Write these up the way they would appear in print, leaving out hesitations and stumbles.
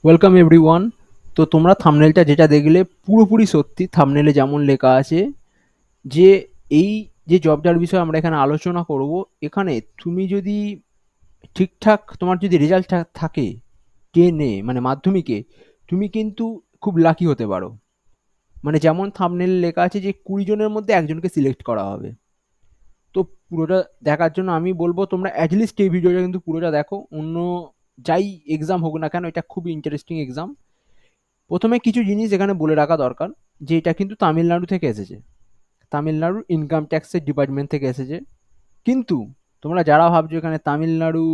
Welcome everyone. তো তোমরা থাম্বনেলটা যেটা দেখলে পুরোপুরি সত্যি। থাম্বনেলে যেমন লেখা আছে যে এই যে জবটার বিষয়ে আমরা এখানে আলোচনা করব, এখানে তুমি যদি ঠিকঠাক তোমার যদি রেজাল্ট থাকে 10-এ মানে মাধ্যমিকে, তুমি কিন্তু খুব লাকি হতে পারো। মানে যেমন থাম্বনেল লেখা আছে যে 20 জনের মধ্যে একজনকে সিলেক্ট করা হবে। তো পুরোটা দেখার জন্য আমি বলবো তোমরা অ্যাটলিস্ট এই ভিডিওটা কিন্তু পুরোটা দেখো। অন্য যাই এক্সাম হোক না কেন, এটা খুবই ইন্টারেস্টিং এক্সাম। প্রথমে কিছু জিনিস এখানে বলে রাখা দরকার যে এটা কিন্তু তামিলনাড়ু থেকে এসেছে। তামিলনাড়ুর ইনকাম ট্যাক্সের ডিপার্টমেন্ট থেকে এসেছে। কিন্তু তোমরা যারা ভাবছো এখানে তামিলনাড়ু,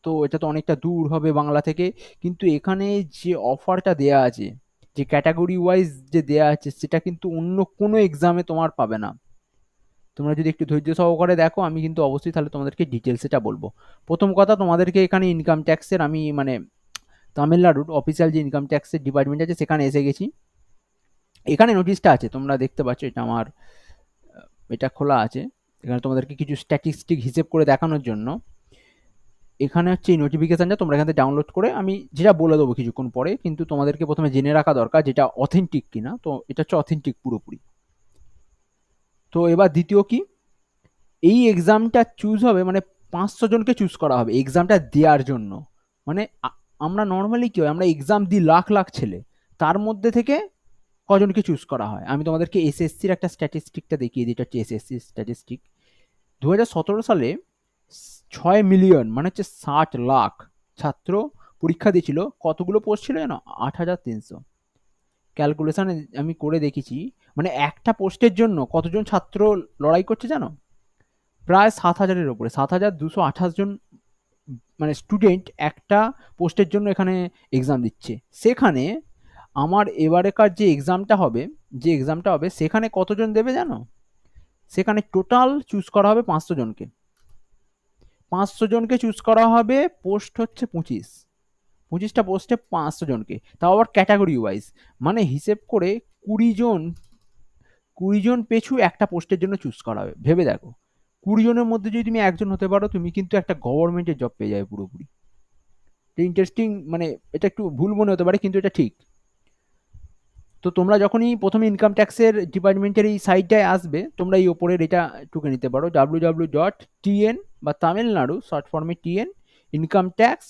তো এটা তো অনেকটা দূর হবে বাংলা থেকে। কিন্তু এখানে যে অফারটা দেয়া আছে, যে ক্যাটাগরি ওয়াইজ যে দেয়া আছে, সেটা কিন্তু অন্য কোনো এক্সামে তোমার পাবে না। তোমরা যদি একটু ধৈর্য সহকারে দেখো, আমি কিন্তু অবশ্যই তাহলে তোমাদেরকে ডিটেলস এটা বলবো। প্রথম কথা, তোমাদেরকে এখানে ইনকাম ট্যাক্সের আমি মানে তামিলনাড়ুর অফিসিয়াল যে ইনকাম ট্যাক্সের ডিপার্টমেন্ট আছে সেখানে এসে গেছি। এখানে নোটিশটা আছে, তোমরা দেখতে পাচ্ছ, এটা আমার এটা খোলা আছে। এখানে তোমাদেরকে কিছু স্ট্যাটিস্টিক হিসেব করে দেখানোর জন্য এখানে হচ্ছে এই নোটিফিকেশনটা তোমরা এখান থেকে ডাউনলোড করে আমি যেটা বলে দেবো কিছুক্ষণ পরে, কিন্তু তোমাদেরকে প্রথমে জেনে রাখা দরকার যেটা অথেন্টিক কিনা। তো এটা হচ্ছে অথেন্টিক পুরোপুরি। তো এবার দ্বিতীয় কি, এই এক্সামটা চুজ হবে মানে 500 জনকে চুজ করা হবে এক্সামটা দেওয়ার জন্য। মানে আমরা নর্মালি কি হয়, আমরা এক্সাম দিই লাখ লাখ ছেলে, তার মধ্যে থেকে কজনকে চুজ করা হয়। আমি তোমাদেরকে এসএসসির একটা স্ট্যাটিস্টিকটা দেখিয়ে দিই। এটা হচ্ছে এসএসসি স্ট্যাটিস্টিক। 2017 সালে 6 মিলিয়ন মানে হচ্ছে 60 লাখ ছাত্র পরীক্ষা দিয়েছিল। কতগুলো পোস্ট ছিল জানো? 8,300। ক্যালকুলেশন আমি করে দেখেছি, মানে একটা পোস্টের জন্য কতজন ছাত্র লড়াই করছে জানো? প্রায় 7,000-এর ওপরে, 7,228 জন মানে স্টুডেন্ট একটা পোস্টের জন্য এখানে এক্সাম দিচ্ছে। সেখানে আমার এবারেকার যে এক্সামটা হবে সেখানে কতজন দেবে জানো? সেখানে টোটাল চুজ করা হবে 500 জনকে। 500 জনকে চুজ করা হবে, পোস্ট হচ্ছে 25টা পোস্টে 500 জনকে, তাও আবার ক্যাটাগরি ওয়াইজ। মানে হিসেব করে 20 জন, 20 জন পেছু একটা পোস্টের জন্য চুজ করা হবে। ভেবে দেখো, 20 জনের মধ্যে যদি তুমি একজন হতে পারো, তুমি কিন্তু একটা গভর্নমেন্টের জব পেয়ে যাবে পুরোপুরি। ইন্টারেস্টিং, মানে এটা একটু ভুল মনে হতে পারে কিন্তু এটা ঠিক। তো তোমরা যখনই প্রথমে ইনকাম ট্যাক্সের ডিপার্টমেন্টের এই সাইটটায় আসবে, তোমরা এই ওপরের এটা টুকে নিতে পারো, www.tn বা তামিলনাড়ু শর্ট ফর্মে টিএন ইনকাম ট্যাক্স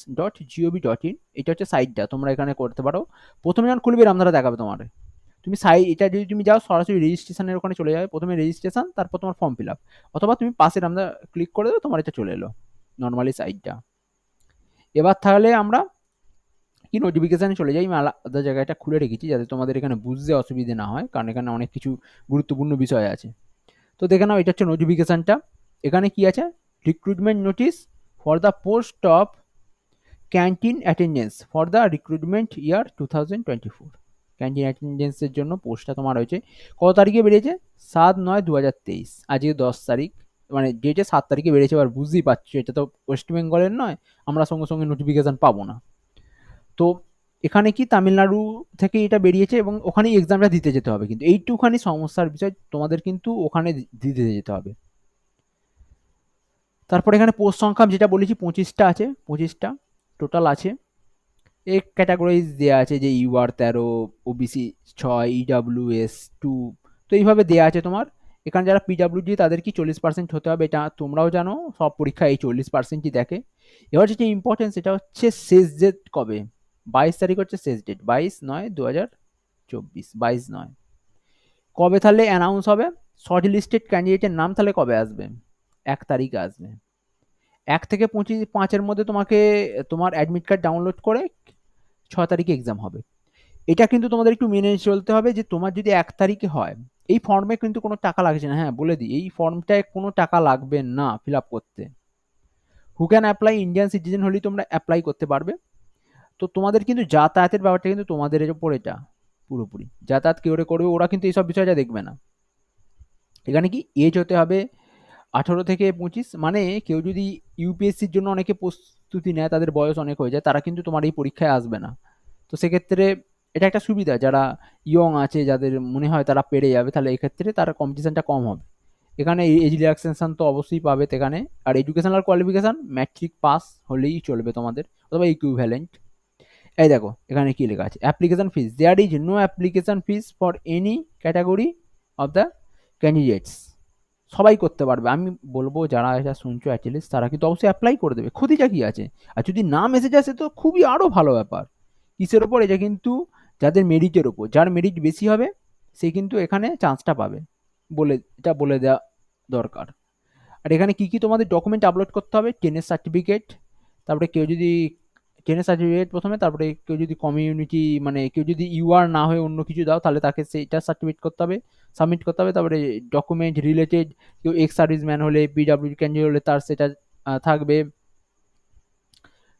.gov.in। এটা হচ্ছে সাইটটা, তোমরা এখানে করতে পারো। প্রথমে যখন খুলবে রামধারা দেখাবে তোমার। তুমি এটা যদি তুমি যাও সরাসরি রেজিস্ট্রেশনের ওখানে চলে যাবে, প্রথমে রেজিস্ট্রেশন, তারপর তোমার ফর্ম ফিল আপ। অথবা তুমি পাশে রামধারা ক্লিক করে দেবে, তোমার এটা চলে এলো নর্মালি সাইটটা। এবার তাহলে আমরা কি নোটিফিকেশানে চলে যাই। আমি আলাদা জায়গাটা খুলে রেখেছি যাতে তোমাদের এখানে বুঝতে অসুবিধে না হয়, কারণ এখানে অনেক কিছু গুরুত্বপূর্ণ বিষয় আছে। তো দেখে নাও, এটা হচ্ছে নোটিফিকেশানটা। এখানে কি আছে? Recruitment notice for the post of canteen attendance for the recruitment year 2024। Canteen অ্যাটেন্ডেন্সের জন্য পোস্টটা তোমার হয়েছে। কত তারিখে বেরিয়েছে? 7/9/2023। আজকে 10 তারিখ, মানে ডেটে 7 তারিখে বেরিয়েছে। এবার বুঝতেই পারছো এটা তো ওয়েস্ট বেঙ্গলের নয়, আমরা সঙ্গে সঙ্গে নোটিফিকেশান পাবো না। তো এখানে কি তামিলনাড়ু থেকে এটা বেরিয়েছে এবং ওখানেই এক্সামটা দিতে যেতে হবে। কিন্তু এইটুখানি সমস্যার বিষয়, তোমাদের কিন্তু ওখানে দিতে যেতে হবে। তারপর এখানে পোস্ট সংখ্যা যেটা বলেছি 25টা আছে, 25টা টোটাল আছে। এই ক্যাটাগরাইজ দেওয়া আছে যে ইউআর 13, ওবিসি 6, ইডাব্লিউএস 2। তো এইভাবে দেওয়া আছে তোমার। এখানে যারা পিডাব্লিউডি তাদের কি 40% হতে হবে, এটা তোমরাও জানো, সব পরীক্ষায় এই 40%ই দেখে। এবার যেটা ইম্পর্টেন্স, সেটা হচ্ছে শেষ ডেট কবে। 22 তারিখ হচ্ছে শেষ ডেট, 22/9/2024, 22/9। কবে তাহলে অ্যানাউন্স হবে? শর্ট লিস্টেড ক্যান্ডিডেটের নাম তাহলে কবে আসবে? 1 তারিখে আসবে। 1 থেকে 5-এর মধ্যে তোমাকে তোমার অ্যাডমিট কার্ড ডাউনলোড করে 6 তারিখে এক্সাম হবে। এটা কিন্তু তোমাদের একটু মেনে চলতে হবে যে তোমার যদি 1 তারিখে হয়, এই ফর্মে কিন্তু কোনো টাকা লাগছে না। হ্যাঁ বলে দিই, এই ফর্মটায় কোনো টাকা লাগবে না ফিল আপ করতে। Who can apply, Indian citizen হলেই তোমরা অ্যাপ্লাই করতে পারবে। তো তোমাদের কিন্তু যাতায়াতের ব্যাপারটা কিন্তু তোমাদের ওপর, এটা পুরোপুরি যাতায়াত কি করে করবে, ওরা কিন্তু এইসব বিষয়টা দেখবে না। এখানে কি এজ হতে হবে 18 থেকে 25। মানে কেউ যদি ইউপিএসসির জন্য অনেকে প্রস্তুতি নেয়, তাদের বয়স অনেক হয়ে যায়, তারা কিন্তু তোমার এই পরীক্ষায় আসবে না। তো সেক্ষেত্রে এটা একটা সুবিধা, যারা ইয়ং আছে, যাদের মনে হয় তারা পেরে যাবে, তাহলে এক্ষেত্রে তার কম্পিটিশনটা কম হবে। এখানে এজ রিল্যাক্সেশন তো অবশ্যই পাবে এখানে। আর এডুকেশনাল কোয়ালিফিকেশন ম্যাট্রিক পাস হলেই চলবে তোমাদের, অথবা ইকুইভ্যালেন্ট। এই দেখো এখানে কি লেখা আছে, application fees, there is no application fees for any category of the candidates. সবাই করতে পারবে। আমি বলবো যারা এটা শুনছো অ্যাটলিস্ট তারা কিন্তু অবশ্যই অ্যাপ্লাই করে দেবে, ক্ষতিটা কি আছে? আর যদি না মেসেজ আসে তো খুবই আরো ভালো ব্যাপার। কিসের ওপর? এটা কিন্তু যাদের মেরিটের ওপর, যার মেরিট বেশি হবে সে কিন্তু এখানে চান্সটা পাবে, বলে এটা বলে দেওয়া দরকার। আর এখানে কি কি তোমাদের ডকুমেন্ট আপলোড করতে হবে, টেনের সার্টিফিকেট, তারপরে কেউ যদি টেনের সার্টিফিকেট প্রথমে, তারপরে কেউ যদি কমিউনিটি মানে কেউ যদি ইউআর না হয়ে অন্য কিছু দাও তাহলে তাকে সেইটা সার্টিফিকেট করতে হবে, সাবমিট করতে হবে। তারপরে ডকুমেন্ট রিলেটেড, কেউ এক্স সার্ভিসম্যান হলে, পিডাব্লিউ ক্যান্ডিডেট হলে তার সেটা থাকবে।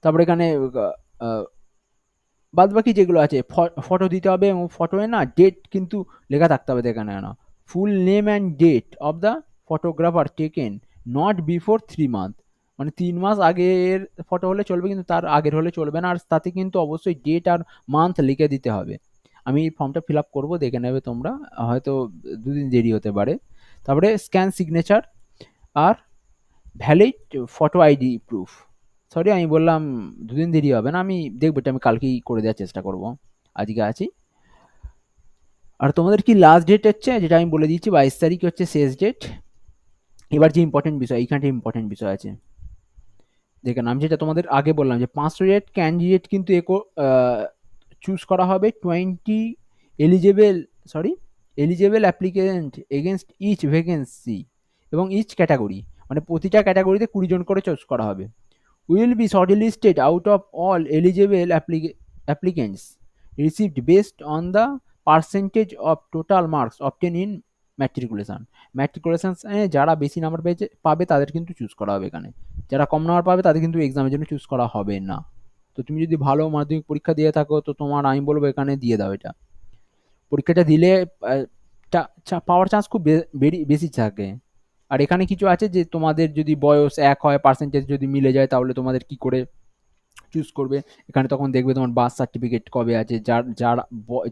তারপরে এখানে বাদ বাকি যেগুলো আছে, ফটো দিতে হবে, এবং ফটোয় না ডেট কিন্তু লেখা থাকতে হবে এখানে না, full name and date of the photographer taken not before 3 month. মানে 3 মাস আগের ফটো হলে চলবে কিন্তু তার আগের হলে চলবে না, আর তাতে কিন্তু অবশ্যই ডেট আর মান্থ লিখে দিতে হবে। আমি এই ফর্মটা ফিল আপ করবো, দেখে নেবে তোমরা, হয়তো 2 দিন দেরি হতে পারে। তারপরে স্ক্যান সিগনেচার আর valid photo ID proof. Sorry আমি বললাম 2 দিন দেরি হবে না, আমি দেখবো এটা, আমি কালকেই করে দেওয়ার চেষ্টা করব, আজকে আছি। আর তোমাদের কি লাস্ট ডেট হচ্ছে যেটা আমি বলে দিচ্ছি, 22 তারিখ হচ্ছে শেষ ডেট। এবার যে ইম্পর্টেন্ট বিষয়, এইখানটা ইম্পর্টেন্ট বিষয় আছে, দেখেন আমি যেটা তোমাদের আগে বললাম যে 500 ক্যান্ডিডেট কিন্তু চুজ করা হবে, 20 eligible, sorry eligible applicant against each vacancy এবং ইচ ক্যাটাগরি, মানে প্রতিটা ক্যাটাগরিতে 20 জন করে চুজ করা হবে। Will be shortlisted out of all eligible applicants received based on the percentage of total marks obtained in matriculation. Matriculation যারা বেশি নাম্বার পেয়েছে পাবে তাদের কিন্তু চুজ করা হবে এখানে, যারা কম নাম্বার পাবে তাদের কিন্তু এক্সামের জন্য চুজ করা হবে না। তো তুমি যদি ভালো মাধ্যমিক পরীক্ষা দিয়ে থাকো তো তোমার আমি বলবো এখানে দিয়ে দাও এটা, পরীক্ষাটা দিলে পাওয়ার চান্স খুব বেশি থাকে। আর এখানে কিছু আছে যে তোমাদের যদি বয়স এক হয়, পার্সেন্টেজ যদি মিলে যায় তাহলে তোমাদের কি করে চুজ করবে, এখানে তখন দেখবে তোমার বার্থ সার্টিফিকেট কবে আছে, যার যার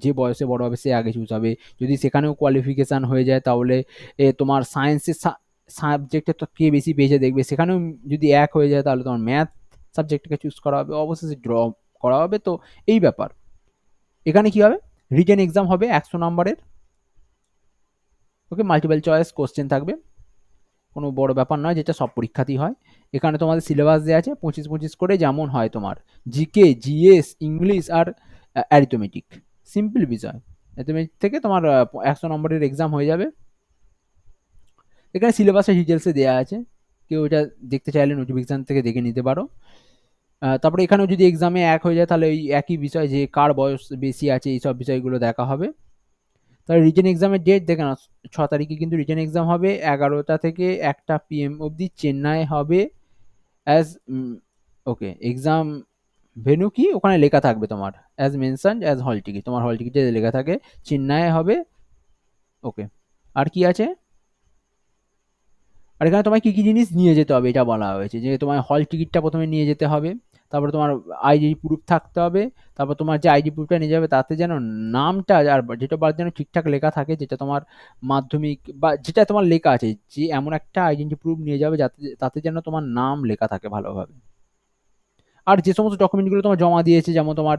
যে বয়সে বড় হবে সে আগে চুজ হবে। যদি সেখানেও কোয়ালিফিকেশান হয়ে যায় তাহলে তোমার সায়েন্সের সাবজেক্টে তো কে বেশি পেয়েছে দেখবে, সেখানেও যদি এক হয়ে যায় তাহলে তোমার ম্যাথ সাবজেক্টকে চুজ করা হবে, অবশেষে ড্র করা হবে। তো এই ব্যাপার। এখানে কি হবে, রিটেন এক্সাম হবে 100 নম্বরের, ওকে, মাল্টিপল চয়েস কোশ্চেন থাকবে, কোনো বড় ব্যাপার নয়, যেটা সব পরীক্ষাতেই হয়। এখানে তোমাদের সিলেবাস দেওয়া আছে 25-25 করে, যেমন হয় তোমার জিকে, জিএস, ইংলিশ আর অ্যারিথমেটিক, সিম্পল বিষয়। অ্যারিথমেটিক থেকে তোমার 100 নম্বরের এক্সাম হয়ে যাবে। এখানে সিলেবাসের ডিটেলসে দেওয়া আছে, কেউ এটা দেখতে চাইলে নোটিফিকেশান থেকে দেখে নিতে পারো। তারপরে এখানেও যদি এক্সামে এক হয়ে যায় তাহলে ওই একই বিষয় যে কার বয়স বেশি আছে এইসব বিষয়গুলো দেখা হবে। তাহলে রিটেন এক্সামের ডেট দেখে না, 6 তারিখে কিন্তু রিটেন এক্সাম হবে, 11টা থেকে 1টা PM অবধি চেন্নাই হবে। অ্যাজ ওকে, এক্সাম ভেন্যু কি ওখানে লেখা থাকবে তোমার, অ্যাজ মেনশন অ্যাজ হল টিকিট, তোমার হল টিকিটে লেখা থাকে চেন্নাই হবে। ওকে, আর কি আছে, আর এখানে তোমায় কি কি জিনিস নিয়ে যেতে হবে এটা বলা হয়েছে, যে তোমার হল টিকিটটা প্রথমে নিয়ে যেতে হবে, তারপরে তোমার আইডি প্রুফ থাকতে হবে, তারপর তোমার যে আইডি প্রুফটা নিয়ে যাবে তাতে যেন নামটা আর ডেট অফ বার্থ যেন ঠিকঠাক লেখা থাকে, যেটা তোমার মাধ্যমিক বা যেটা তোমার লেখা আছে, যে এমন একটা আইডেন্টি প্রুফ নিয়ে যাবে যাতে তাতে যেন তোমার নাম লেখা থাকে ভালোভাবে। আর যে সমস্ত ডকুমেন্টগুলো তোমার জমা দিয়েছে, যেমন তোমার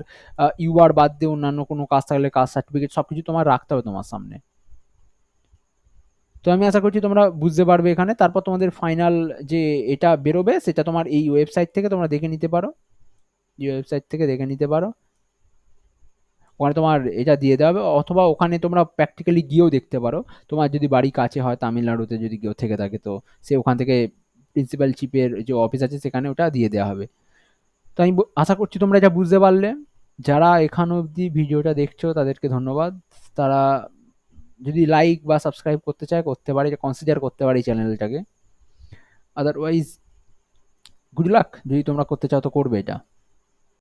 ইউআর বাদ দিয়ে অন্যান্য কোনো কাজ থাকলে কাস্ট সার্টিফিকেট, সবকিছু তোমার রাখতে হবে তোমার সামনে। তো আমি আশা করছি তোমরা বুঝতে পারবে এখানে। তারপর তোমাদের ফাইনাল যে এটা বেরোবে সেটা তোমার এই ওয়েবসাইট থেকে তোমরা দেখে নিতে পারো, এই ওয়েবসাইট থেকে দেখে নিতে পারো, ওখানে তোমার এটা দিয়ে দেওয়া হবে, অথবা ওখানে তোমরা প্র্যাকটিক্যালি গিয়েও দেখতে পারো। তোমার যদি বাড়ি কাছে হয়, তামিলনাড়ুতে যদি কেউ থেকে থাকে, তো সে ওখান থেকে প্রিন্সিপাল চিফের যে অফিস আছে সেখানে ওটা দিয়ে দেওয়া হবে। তো আমি আশা করছি তোমরা এটা বুঝতে পারলে। যারা এখান অবধি ভিডিওটা দেখছো তাদেরকে ধন্যবাদ। তারা যদি লাইক বা সাবস্ক্রাইব করতে চায় করতে পারে, কনসিডার করতে পারে এই চ্যানেলটাকে। আদারওয়াইজ গুড লাক, যদি তোমরা করতে চাও তো করবে এটা।